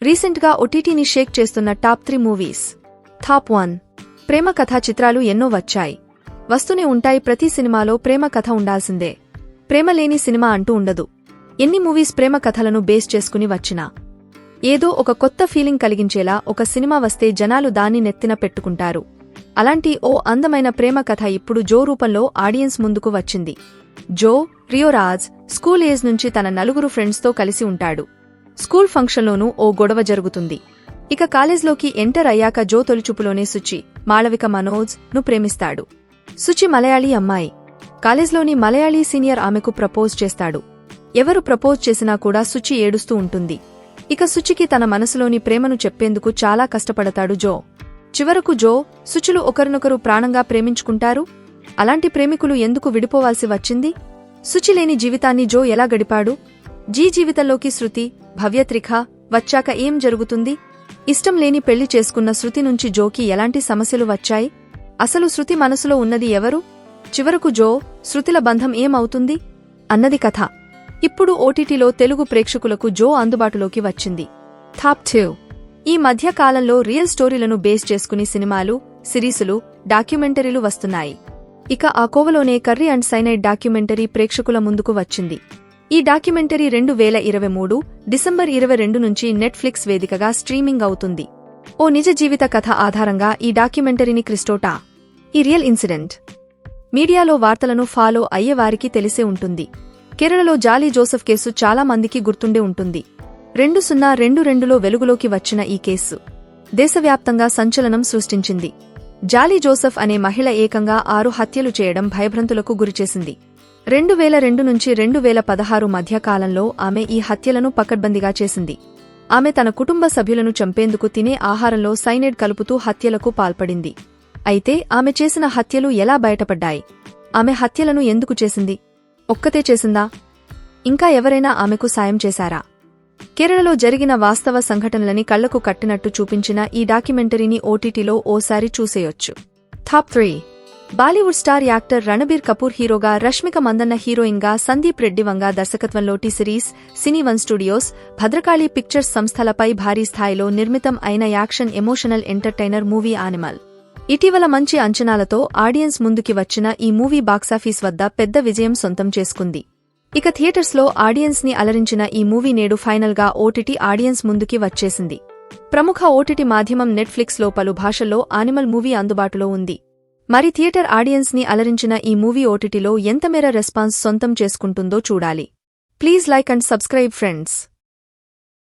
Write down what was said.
రీసెంట్గా ఓటీటీని షేక్ చేస్తున్న top 3 movies. Top 1. ప్రేమ కథా చిత్రాలు ఎన్నో వచ్చాయి. వస్తూనే ఉంటాయి. ప్రతి సినిమాలో ప్రేమ కథ ఉండాల్సిందే. ప్రేమ లేని సినిమా అంటూ ఉండదు. ఎన్ని మూవీస్ ప్రేమ కథలను బేస్ చేసుకుని వచ్చినా ఏదో ఒక కొత్త ఫీలింగ్ కలిగించేలా ఒక సినిమా వస్తే జనాలు దాన్ని నెత్తిన పెట్టుకుంటారు. అలాంటి ఓ అందమైన ప్రేమ కథ ఇప్పుడు జో రూపంలో ఆడియన్స్ ముందుకు వచ్చింది. జో, రియో రాజ్ స్కూల్ ఏజ్ నుంచి తన నలుగురు ఫ్రెండ్స్తో కలిసి ఉంటాడు. స్కూల్ ఫంక్షన్లోనూ ఓ గొడవ జరుగుతుంది. ఇక కాలేజ్లోకి ఎంటర్ అయ్యాక జో తొలిచూపులోనే సుచి, మాళవిక మనోజ్ ను ప్రేమిస్తాడు. సుచి మలయాళీ అమ్మాయి. కాలేజ్లోని మలయాళీ సీనియర్ ఆమెకు ప్రపోజ్ చేస్తాడు. ఎవరు ప్రపోజ్ చేసినా కూడా సుచి ఏడుస్తూ ఉంటుంది. ఇక సుచికి తన మనసులోని ప్రేమను చెప్పేందుకు చాలా కష్టపడతాడు జో. చివరకు జో, సుచులు ఒకరినొకరు ప్రాణంగా ప్రేమించుకుంటారు. అలాంటి ప్రేమికులు ఎందుకు విడిపోవాల్సి వచ్చింది? సుచి లేని జీవితాన్ని జో ఎలా గడిపాడు? జీవితంలోకి శృతి, భవ్యత్రిఖ వచ్చాక ఏం జరుగుతుంది? ఇష్టం లేని పెళ్లి చేసుకున్న శృతి నుంచి జోకి ఎలాంటి సమస్యలు వచ్చాయి? అసలు శృతి మనసులో ఉన్నది ఎవరు? చివరకు జో, శృతిల బంధం ఏమవుతుంది అన్నది కథ. ఇప్పుడు ఓటీటీలో తెలుగు ప్రేక్షకులకు జో అందుబాటులోకి వచ్చింది. టాప్ 2. ఈ మధ్య కాలంలో రియల్ స్టోరీలను బేస్ చేసుకుని సినిమాలు, సిరీసులు, డాక్యుమెంటరీలు వస్తున్నాయి. ఇక ఆ కోవలోనే కర్రీ అండ్ సైనైడ్ డాక్యుమెంటరీ ప్రేక్షకుల ముందుకు వచ్చింది. ఈ డాక్యుమెంటరీ 2023 డిసెంబర్ 22 నుంచి నెట్ఫ్లిక్స్ వేదికగా స్ట్రీమింగ్ అవుతుంది. ఓ నిజ జీవిత కథ ఆధారంగా ఈ డాక్యుమెంటరీని క్రిస్టోటా, ఈ రియల్ ఇన్సిడెంట్ మీడియాలో వార్తలను ఫాలో అయ్యేవారికి తెలిసే ఉంటుంది. కేరళలో జాలీ జోసెఫ్ కేసు చాలా మందికి గుర్తుండే ఉంటుంది. 2022లో వెలుగులోకి వచ్చిన ఈ కేసు దేశవ్యాప్తంగా సంచలనం సృష్టించింది. జాలీ జోసెఫ్ అనే మహిళ ఏకంగా 6 హత్యలు చేయడం భయభ్రంతులకు గురిచేసింది. 2002 నుంచి 2016 మధ్య కాలంలో ఆమె ఈ హత్యలను పకడ్బందీగా చేసింది. ఆమె తన కుటుంబ సభ్యులను చంపేందుకు తినే ఆహారంలో సైనైడ్ కలుపుతూ హత్యలకు పాల్పడింది. అయితే ఆమె చేసిన హత్యలు ఎలా బయటపడ్డాయి? ఆమె హత్యలను ఎందుకు చేసింది? ఒక్కతే చేసిందా? ఇంకా ఎవరైనా ఆమెకు సాయం చేశారా? కేరళలో జరిగిన వాస్తవ సంఘటనలని కళ్లకు కట్టినట్టు చూపించిన ఈ డాక్యుమెంటరీని ఓటీటీలో ఓసారి చూసేయొచ్చు. Top 3. Bollywood star actor Ranbir Kapoor హీరోగా, రష్మిక మందన్న హీరోయిన్గా, సందీప్ రెడ్డి వంగా దర్శకత్వంలో టీ సిరీస్, సినీ1 స్టూడియోస్, భద్రకాళి పిక్చర్స్ సంస్థలపై భారీ స్థాయిలో నిర్మితం అయిన action emotional entertainer movie Animal. ఇటీవల మంచి అంచనాలతో ఆడియన్స్ ముందుకి వచ్చిన ఈ మూవీ బాక్సాఫీస్ వద్ద పెద్ద విజయం సొంతం చేసుకుంది. ఇక థియేటర్స్లో ఆడియన్స్ ని అలరించిన ఈ మూవీ నేడు ఫైనల్ గా ఓటీటీ ఆడియన్స్ ముందుకి వచ్చేసింది. ప్రముఖ ఓటీటీ మాధ్యమం నెట్ఫ్లిక్స్ లో పలు భాషల్లో యానిమల్ మూవీ అందుబాటులో ఉంది. మరి థియేటర్ ఆడియన్స్ ని అలరించిన ఈ మూవీ ఓటీటీలో ఎంతమేర రెస్పాన్స్ సొంతం చేసుకుంటుందో చూడాలి. Please like and subscribe friends.